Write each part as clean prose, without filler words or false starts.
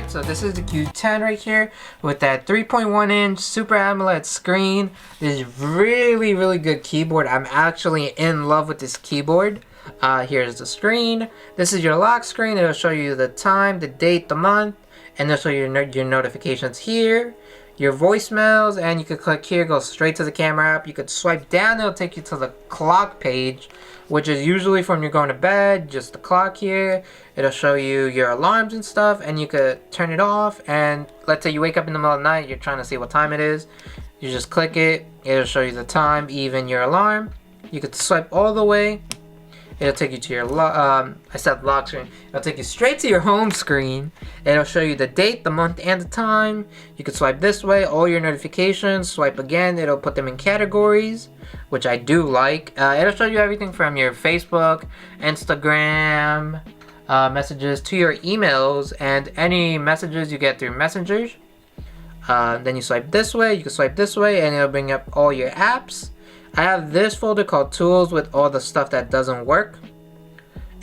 Alright, so this is the Q10 right here with that 3.1 inch Super AMOLED screen. This is really good keyboard. I'm actually in love with this keyboard. Here's the screen. This is your lock screen. It'll show you the time, the date, the month, and it'll show you your notifications here, your voicemails, and you could click here, go straight to the camera app. You could swipe down, it'll take you to the clock page, which is usually from you're going to bed, just the clock here. It'll show you your alarms and stuff, and you could turn it off. And let's say you wake up in the middle of the night, you're trying to see what time it is. You just click it, it'll show you the time, even your alarm. You could swipe all the way. It'll take you to your I said lock screen. It'll take you straight to your home screen. It'll show you the date, the month, and the time. You can swipe this way, all your notifications. Swipe again, it'll put them in categories, which I do like. It'll show you everything from your Facebook, Instagram, messages to your emails and any messages you get through messengers. Then you swipe this way, you can swipe this way, and it'll bring up all your apps. I have this folder called Tools with all the stuff that doesn't work.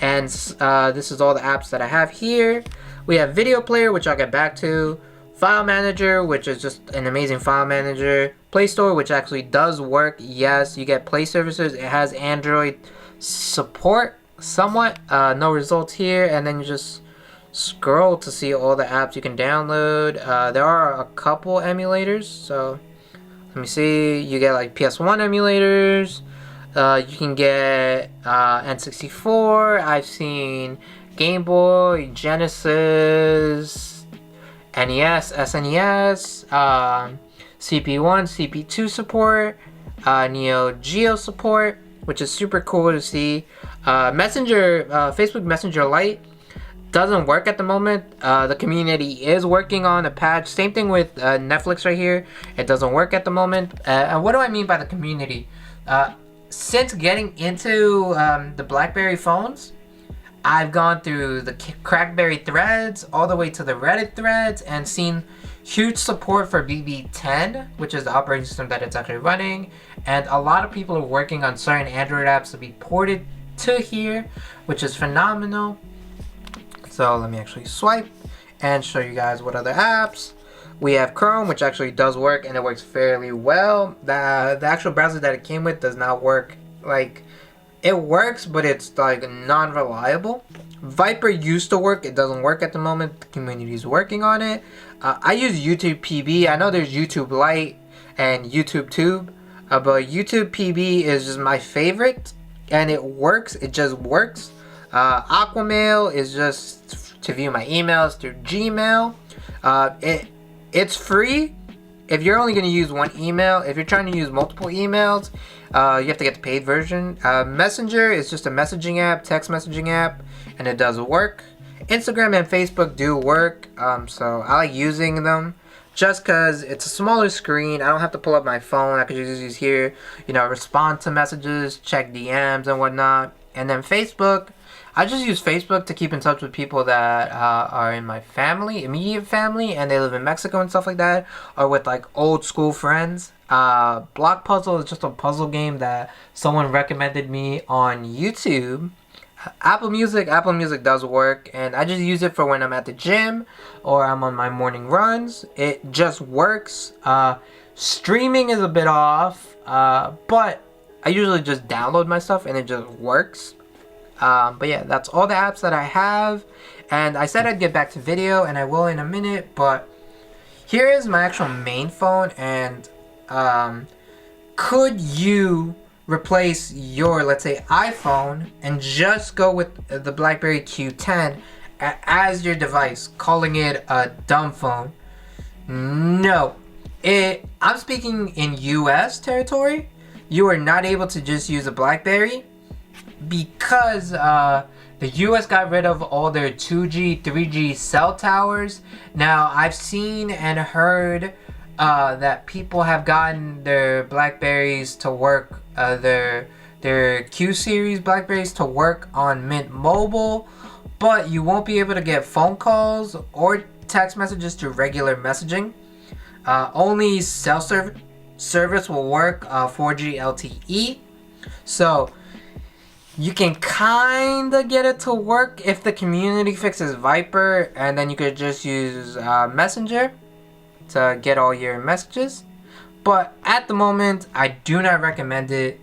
And this is all the apps that I have here. We have Video Player, which I'll get back to. File Manager, which is just an amazing file manager. Play Store, which actually does work. Yes, you get Play services. It has Android support somewhat. No results here. And then you just scroll to see all the apps you can download. There are a couple emulators, so let me see. You get like PS1 emulators. You can get N64. I've seen Game Boy, Genesis, NES, SNES, CP1, CP2 support, Neo Geo support, which is super cool to see. Messenger, Facebook Messenger Lite doesn't work at the moment. The community is working on a patch. Same thing with Netflix right here. It doesn't work at the moment. And what do I mean by the community? Since getting into the Blackberry phones, I've gone through the Crackberry threads all the way to the Reddit threads and seen huge support for BB10, which is the operating system that it's actually running. And a lot of people are working on certain Android apps to be ported to here, which is phenomenal. So let me actually swipe and show you guys what other apps. We have Chrome, which actually does work, and it works fairly well. The actual browser that it came with does not work. Like, it works, but it's like non-reliable. Viper used to work. It doesn't work at the moment. The community is working on it. I use YouTube PB. I know there's YouTube Lite and YouTube Tube, but YouTube PB is just my favorite, and it works. It just works. Aquamail is just to view my emails through Gmail. It's free if you're only going to use one email. If you're trying to use multiple emails, you have to get the paid version. Messenger is just a messaging app, text messaging app, and it does work. Instagram and Facebook do work, so I like using them just because it's a smaller screen. I don't have to pull up my phone. I could just use here, respond to messages, check DMs and whatnot. And then Facebook, I just use Facebook to keep in touch with people that are in my family, immediate family, and they live in Mexico and stuff like that, or with like old school friends. Block Puzzle is just a puzzle game that someone recommended me on YouTube. Apple Music does work, and I just use it for when I'm at the gym or I'm on my morning runs. It just works. Streaming is a bit off, but I usually just download my stuff and it just works. But yeah, that's all the apps that I have, and I said I'd get back to video, and I will in a minute, but here is my actual main phone. And could you replace your, let's say, iPhone and just go with the Blackberry Q10 as your device, calling it a dumb phone? No. I'm speaking in US territory. You are not able to just use a Blackberry, because the US got rid of all their 2G, 3G cell towers. Now, I've seen and heard that people have gotten their Blackberries to work, their Q series Blackberries to work on Mint Mobile, but you won't be able to get phone calls or text messages through regular messaging. Only cell service will work 4G LTE. So You can kinda get it to work if the community fixes Viper, and then you could just use Messenger to get all your messages. But at the moment, I do not recommend it.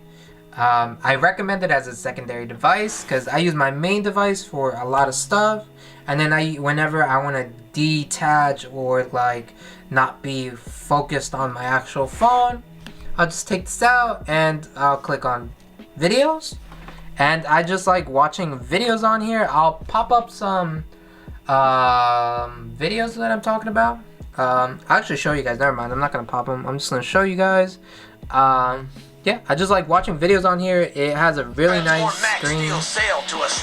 I recommend it as a secondary device because I use my main device for a lot of stuff, and then whenever I want to detach or like not be focused on my actual phone, I'll just take this out and I'll click on videos. And I just like watching videos on here. I'll pop up some videos that I'm talking about. I'll actually show you guys. Never mind, I'm not gonna pop them. I'm just gonna show you guys. Yeah, I just like watching videos on here. It has a really nice screen.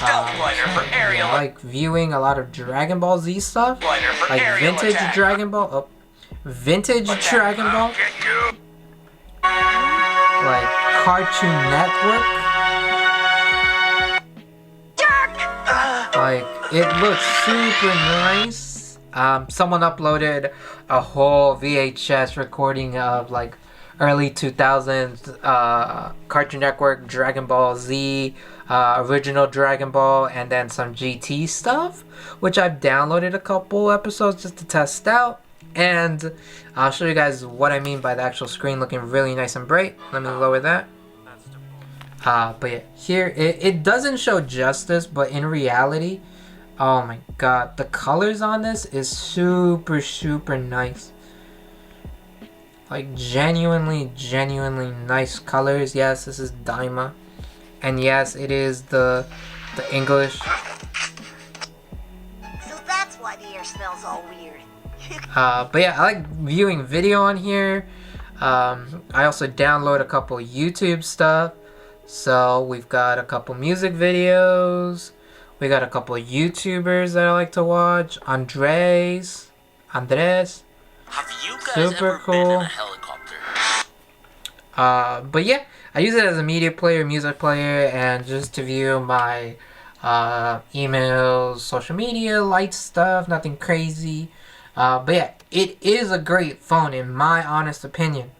I like viewing a lot of Dragon Ball Z stuff, like vintage Dragon Ball. Oh, vintage Dragon Ball, like Cartoon Network. Like, it looks super nice. Someone uploaded a whole VHS recording of like early 2000s Cartoon Network, Dragon Ball Z, original Dragon Ball, and then some GT stuff, which I've downloaded a couple episodes just to test out. And I'll show you guys what I mean by the actual screen looking really nice and bright. Let me lower that. But yeah, here it doesn't show justice, but in reality, oh my god, the colors on this is super nice. Like genuinely nice colors. Yes, this is Daima, and yes, it is the English. So that's why the air smells all weird. But yeah, I like viewing video on here. I also download a couple YouTube stuff. So we've got a couple music videos. We got a couple YouTubers that I like to watch. Andres. Have you guys Super ever cool. been in a helicopter? But yeah, I use it as a media player, music player, and just to view my emails, social media, light stuff, nothing crazy. But yeah, it is a great phone in my honest opinion.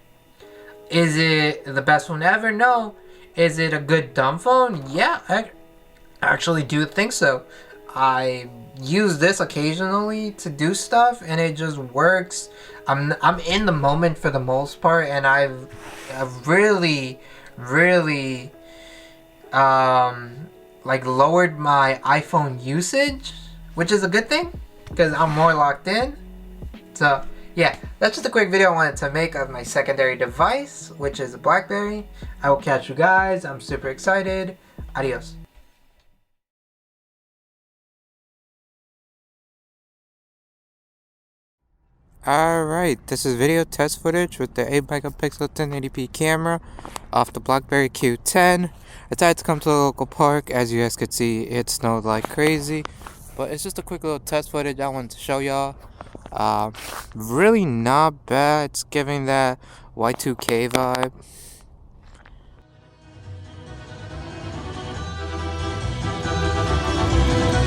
Is it the best phone ever? No. Is it a good dumb phone? Yeah, I actually do think so. I use this occasionally to do stuff, and it just works. I'm in the moment for the most part, and I've really like lowered my iPhone usage, which is a good thing because I'm more locked in. So yeah, that's just a quick video I wanted to make of my secondary device, which is a Blackberry. I will catch you guys. I'm super excited. Adios. Alright, this is video test footage with the 8 megapixel 1080p camera off the Blackberry Q10. I decided to come to the local park. As you guys could see, it snowed like crazy. But it's just a quick little test footage I wanted to show y'all. Really not bad. It's giving that Y2K vibe.